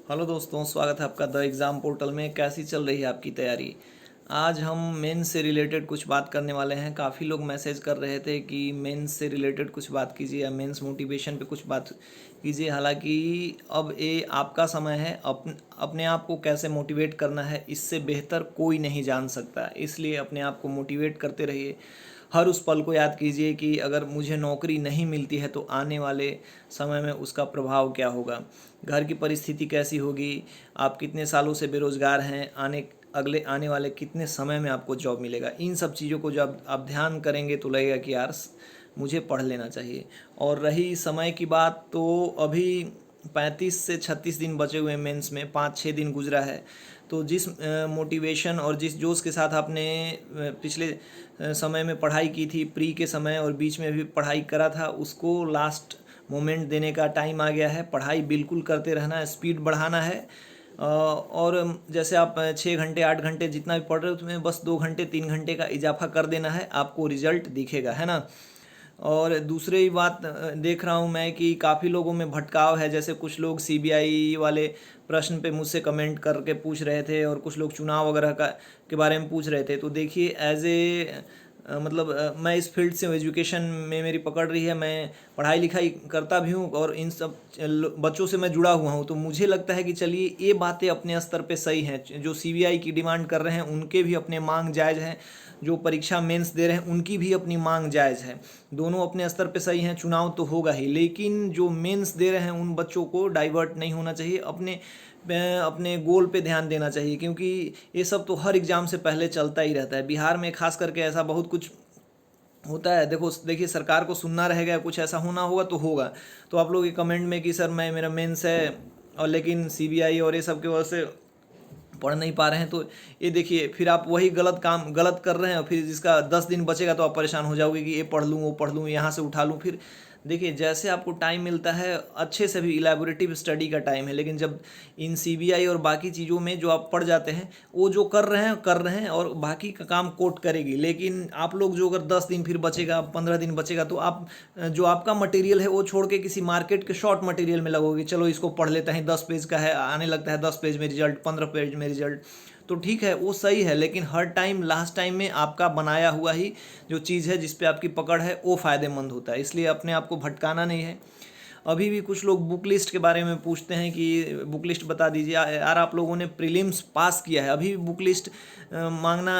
Hello दोस्तों, स्वागत है आपका द एग्ज़ाम पोर्टल में। कैसी चल रही है आपकी तैयारी? आज हम मेंस से रिलेटेड कुछ बात करने वाले हैं। काफ़ी लोग मैसेज कर रहे थे कि मेंस से रिलेटेड कुछ बात कीजिए या मेंस मोटिवेशन पे कुछ बात कीजिए। हालांकि अब ये आपका समय है, अपने आप को कैसे मोटिवेट करना है इससे बेहतर कोई नहीं जान सकता। इसलिए अपने आप को मोटिवेट करते रहिए। हर उस पल को याद कीजिए कि अगर मुझे नौकरी नहीं मिलती है तो आने वाले समय में उसका प्रभाव क्या होगा, घर की परिस्थिति कैसी होगी, आप कितने सालों से बेरोज़गार हैं, आने वाले कितने समय में आपको जॉब मिलेगा। इन सब चीज़ों को जब आप ध्यान करेंगे तो लगेगा कि यार मुझे पढ़ लेना चाहिए। और रही समय की बात, तो अभी 35 से 36 दिन बचे हुए मेंस में, 5-6 दिन गुजरा है। तो जिस मोटिवेशन और जिस जोश के साथ आपने पिछले समय में पढ़ाई की थी, प्री के समय और बीच में भी पढ़ाई करा था, उसको लास्ट मोमेंट देने का टाइम आ गया है। पढ़ाई बिल्कुल करते रहना है, स्पीड बढ़ाना है। और जैसे आप 6 घंटे 8 घंटे जितना भी पढ़ रहे हो, तुम्हें बस 2 घंटे 3 घंटे का इजाफा कर देना है, आपको रिजल्ट दिखेगा, है ना। और दूसरी बात देख रहा हूँ मैं कि काफ़ी लोगों में भटकाव है। जैसे कुछ लोग सीबीआई वाले प्रश्न पे मुझसे कमेंट करके पूछ रहे थे, और कुछ लोग चुनाव वगैरह का के बारे में पूछ रहे थे। तो देखिए, एज ए मतलब मैं इस फील्ड से हूँ, एजुकेशन में मेरी पकड़ रही है, मैं पढ़ाई लिखाई करता भी हूँ और इन सब बच्चों से मैं जुड़ा हुआ हूँ। तो मुझे लगता है कि चलिए ये बातें अपने स्तर पे सही हैं। जो सीबीआई की डिमांड कर रहे हैं उनके भी अपने मांग जायज़ हैं, जो परीक्षा मेंस दे रहे हैं उनकी भी अपनी मांग जायज़ है। दोनों अपने स्तर पे सही हैं। चुनाव तो होगा ही, लेकिन जो मेंस दे रहे हैं उन बच्चों को डाइवर्ट नहीं होना चाहिए, अपने अपने गोल पे ध्यान देना चाहिए। क्योंकि ये सब तो हर एग्ज़ाम से पहले चलता ही रहता है। बिहार में खास करके ऐसा बहुत कुछ होता है। देखिए, सरकार को सुनना रहेगा, कुछ ऐसा होना होगा तो होगा। तो आप लोग ये कमेंट में कि सर मेरा मेंस है और लेकिन सीबीआई और ये सब की वजह से पढ़ नहीं पा रहे हैं, तो ये देखिए, फिर आप वही गलत कर रहे हैं। और फिर जिसका 10 दिन बचेगा तो आप परेशान हो जाओगे कि ये पढ़ लूँ, वो पढ़ लूँ, यहाँ से उठा लूँ। फिर देखिए, जैसे आपको टाइम मिलता है अच्छे से भी इलेबोरेटिव स्टडी का टाइम है, लेकिन जब इन सीबीआई और बाकी चीज़ों में जो आप पढ़ जाते हैं, वो जो कर रहे हैं और बाकी का काम कोर्ट करेगी। लेकिन आप लोग जो अगर 10 दिन फिर बचेगा, 15 दिन बचेगा, तो आप जो आपका मटेरियल है वो छोड़ के किसी मार्केट के शॉर्ट मटेरियल में लगोगे। चलो इसको पढ़ लेते हैं, 10 पेज का है, आने लगता है 10 पेज में रिजल्ट, 15 पेज में रिजल्ट। तो ठीक है, वो सही है, लेकिन हर टाइम लास्ट टाइम में आपका बनाया हुआ ही जो चीज़ है जिस पे आपकी पकड़ है वो फ़ायदेमंद होता है। इसलिए अपने आप को भटकाना नहीं है। अभी भी कुछ लोग बुक लिस्ट के बारे में पूछते हैं कि बुक लिस्ट बता दीजिए। यार, आप लोगों ने प्रीलिम्स पास किया है, अभी भी बुक लिस्ट मांगना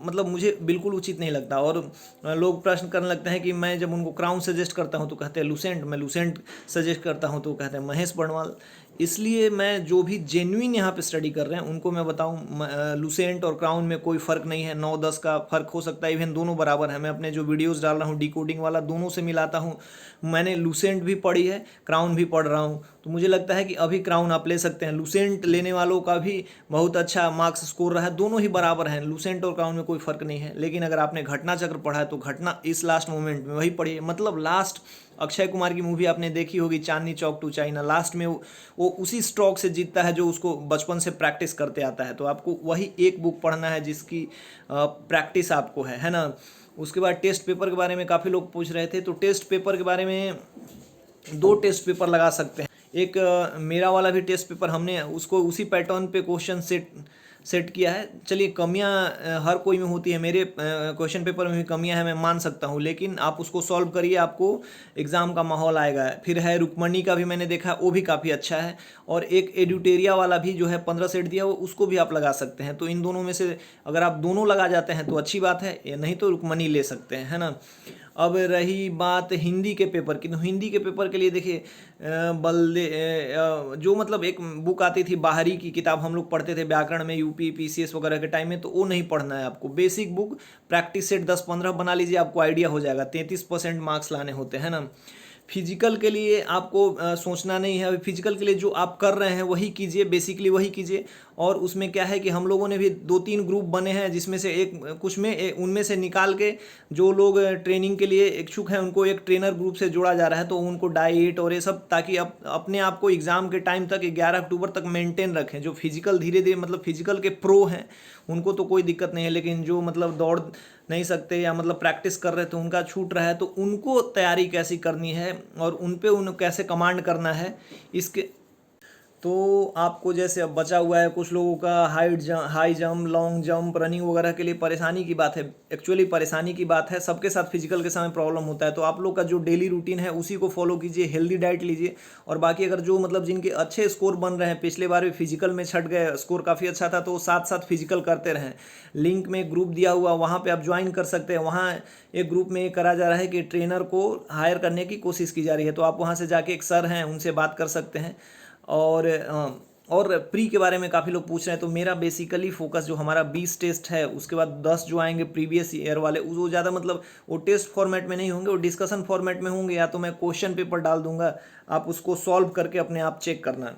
मतलब मुझे बिल्कुल उचित नहीं लगता। और लोग प्रश्न करने लगते हैं कि मैं जब उनको क्राउन सजेस्ट करता हूं तो कहते हैं लुसेंट, मैं लुसेंट सजेस्ट करता हूं तो कहते हैं महेश बड़वाल। इसलिए मैं जो भी जेन्युइन यहाँ पे स्टडी कर रहे हैं उनको मैं बताऊँ, लुसेंट और क्राउन में कोई फ़र्क नहीं है। 9-10 का फ़र्क हो सकता है, इवन दोनों बराबर है। मैं अपने जो वीडियोस डाल रहा हूँ डिकोडिंग वाला, दोनों से मिलाता हूँ। मैंने लुसेंट भी पढ़ी है, क्राउन भी पढ़ रहा हूँ, तो मुझे लगता है कि अभी क्राउन आप ले सकते हैं। लुसेंट लेने वालों का भी बहुत अच्छा मार्क्स स्कोर रहा है। दोनों ही बराबर हैं, लुसेंट और क्राउन में कोई फ़र्क नहीं है। लेकिन अगर आपने घटना चक्र पढ़ा है तो घटना इस लास्ट मोमेंट में वही पढ़िए। मतलब लास्ट अक्षय कुमार की मूवी आपने देखी होगी, Chandni Chowk to China, last में वो उसी स्ट्रोक से जीतता है जो उसको बचपन से प्रैक्टिस करते आता है। तो आपको वही एक बुक पढ़ना है जिसकी प्रैक्टिस आपको है ना। उसके बाद टेस्ट पेपर के बारे में काफ़ी लोग पूछ रहे थे। तो टेस्ट पेपर के बारे में 2 टेस्ट पेपर लगा सकते हैं। एक मेरा वाला भी टेस्ट पेपर, हमने उसको उसी पैटर्न पे क्वेश्चन सेट किया है। चलिए, कमियां हर कोई में होती है, मेरे क्वेश्चन पेपर में भी कमियां हैं, मैं मान सकता हूं, लेकिन आप उसको सॉल्व करिए, आपको एग्ज़ाम का माहौल आएगा। फिर है रुक्मणी का भी मैंने देखा, वो भी काफ़ी अच्छा है। और एक एडिटेरिया वाला भी जो है 15 सेट दिया, वो उसको भी आप लगा सकते हैं। तो इन दोनों में से अगर आप दोनों लगा जाते हैं तो अच्छी बात है, या नहीं तो रुक्मणी ले सकते हैं, है ना। अब रही बात हिंदी के पेपर की, तो हिंदी के पेपर के लिए देखिए, जो मतलब एक बुक आती थी बाहरी की किताब हम लोग पढ़ते थे व्याकरण में, यूपी पीसीएस वगैरह के टाइम में, तो वो नहीं पढ़ना है आपको। बेसिक बुक प्रैक्टिस सेट 10-15 बना लीजिए, आपको आइडिया हो जाएगा। 33% मार्क्स लाने होते हैं ना। फिजिकल के लिए आपको सोचना नहीं है। फिजिकल के लिए जो आप कर रहे हैं वही कीजिए, बेसिकली वही कीजिए। और उसमें क्या है कि हम लोगों ने भी 2-3 ग्रुप बने हैं, जिसमें से उनमें से निकाल के जो लोग ट्रेनिंग के लिए इच्छुक हैं उनको एक ट्रेनर ग्रुप से जोड़ा जा रहा है। तो उनको डाइट और ये सब, ताकि अपने आप को एग्ज़ाम के टाइम तक 11 अक्टूबर तक मेंटेन रखें। जो फिजिकल धीरे धीरे मतलब फिजिकल के प्रो हैं उनको तो कोई दिक्कत नहीं है, लेकिन जो मतलब दौड़ नहीं सकते या मतलब प्रैक्टिस कर रहे थे उनका छूट रहा है, तो उनको तैयारी कैसी करनी है और उन पे कैसे कमांड करना है, इसके तो आपको जैसे अब बचा हुआ है कुछ लोगों का high jump long jump running वगैरह के लिए परेशानी की बात है। एक्चुअली परेशानी की बात है, सबके साथ फिजिकल के समय प्रॉब्लम होता है। तो आप लोग का जो डेली रूटीन है उसी को फॉलो कीजिए, हेल्दी डाइट लीजिए। और बाकी अगर जो मतलब जिनके अच्छे स्कोर बन रहे हैं, पिछले बार भी फिजिकल में छट गए, स्कोर काफ़ी अच्छा था, तो साथ साथ फिजिकल करते रहें। लिंक में एक ग्रुप दिया हुआ, वहाँ पे आप ज्वाइन कर सकते हैं। वहाँ एक ग्रुप में ये करा जा रहा है कि ट्रेनर को हायर करने की कोशिश की जा रही है, तो आप वहाँ से जाके एक सर हैं उनसे बात कर सकते हैं। और प्री के बारे में काफ़ी लोग पूछ रहे हैं। तो मेरा बेसिकली फोकस जो हमारा 20 टेस्ट है, उसके बाद 10 जो आएंगे प्रीवियस ईयर वाले, वो ज़्यादा मतलब वो टेस्ट फॉर्मेट में नहीं होंगे, वो डिस्कशन फॉर्मेट में होंगे, या तो मैं क्वेश्चन पेपर डाल दूंगा, आप उसको सॉल्व करके अपने आप चेक करना।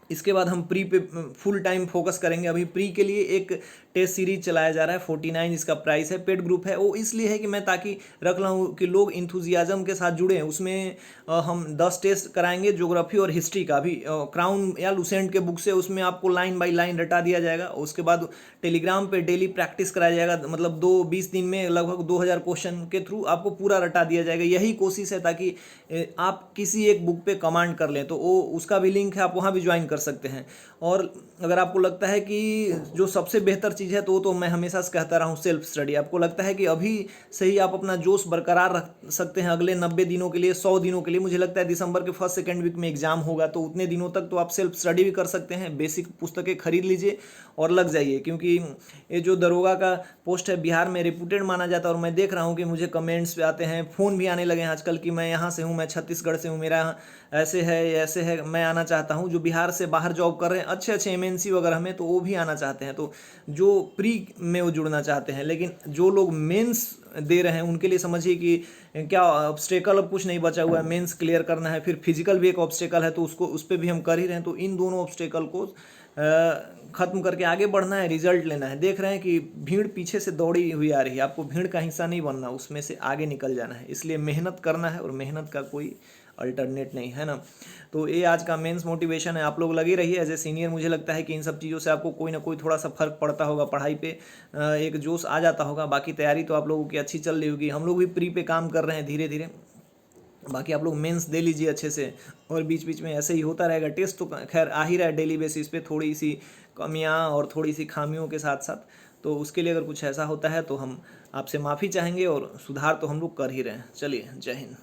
इसके बाद हम प्री पे फुल टाइम फोकस करेंगे। अभी प्री के लिए एक टेस्ट सीरीज चलाया जा रहा है, 49 इसका प्राइस है। पेड ग्रुप है, वो इसलिए है कि मैं ताकि रख रहा हूँ कि लोग इंथुजियाज्म के साथ जुड़े हैं। उसमें हम 10 टेस्ट कराएंगे ज्योग्राफी और हिस्ट्री का। अभी क्राउन या लुसेंट के बुक से उसमें आपको लाइन बाय लाइन रटा दिया जाएगा। उसके बाद टेलीग्राम पे डेली प्रैक्टिस कराया जाएगा, मतलब 20 दिन में लगभग 2000 क्वेश्चन के थ्रू आपको पूरा रटा दिया जाएगा। यही कोशिश है ताकि आप किसी एक बुक पे कमांड कर लें। तो वो उसका भी लिंक है, आप वहाँ भी ज्वाइन कर सकते हैं। और अगर आपको लगता है कि जो सबसे बेहतर चीज़ है, तो मैं हमेशा से कहता रहा हूँ, सेल्फ स्टडी। आपको लगता है कि अभी से ही आप अपना जोश बरकरार रख सकते हैं अगले 90 दिनों के लिए, 100 दिनों के लिए। मुझे लगता है दिसंबर के फर्स्ट सेकेंड वीक में एग्जाम होगा, तो उतने दिनों तक तो आप सेल्फ स्टडी भी कर सकते हैं। बेसिक पुस्तकें खरीद लीजिए और लग जाइए, क्योंकि ये जो दरोगा का पोस्ट है बिहार में रिपूटेड माना जाता है। और मैं देख रहा हूँ कि मुझे कमेंट्स पे आते हैं, फ़ोन भी आने लगे हैं आजकल कि मैं यहाँ से हूँ, मैं छत्तीसगढ़ से हूँ, मेरा ऐसे है, मैं आना चाहता हूँ। जो बिहार से बाहर जॉब कर रहे हैं अच्छे अच्छे एमएनसी वगैरह में, तो वो भी आना चाहते हैं। तो जो प्री में वो जुड़ना चाहते हैं, लेकिन जो लोग मेंस दे रहे हैं उनके लिए समझिए कि क्या ऑब्स्टेकल अब कुछ नहीं बचा हुआ है। मेंस क्लियर करना है, फिर फिजिकल भी एक ऑब्स्टेकल है, तो उसको उस पर भी हम कर ही रहे हैं। तो इन दोनों ऑब्स्टेकल को ख़त्म करके आगे बढ़ना है, रिजल्ट लेना है। देख रहे हैं कि भीड़ पीछे से दौड़ी हुई आ रही है, आपको भीड़ का हिस्सा नहीं बनना, उसमें से आगे निकल जाना है। इसलिए मेहनत करना है, और मेहनत का कोई अल्टरनेट नहीं है ना। तो ये आज का मेंस मोटिवेशन है। आप लोग लगे रहिए। एज ए सीनियर मुझे लगता है कि इन सब चीज़ों से आपको कोई ना कोई थोड़ा सा फर्क पड़ता होगा, पढ़ाई पे एक जोश आ जाता होगा। बाकी तैयारी तो आप लोगों की अच्छी चल रही होगी। हम लोग भी प्री पे काम कर रहे हैं धीरे धीरे। बाकी आप लोग मेंस दे लीजिए अच्छे से, और बीच बीच में ऐसे ही होता रहेगा। टेस्ट तो खैर आ ही रहा है डेली बेसिस पे, थोड़ी सी कमियां और थोड़ी सी खामियों के साथ साथ। तो उसके लिए अगर कुछ ऐसा होता है तो हम आपसे माफ़ी चाहेंगे, और सुधार तो हम लोग कर ही रहे हैं। चलिए, जय हिंद।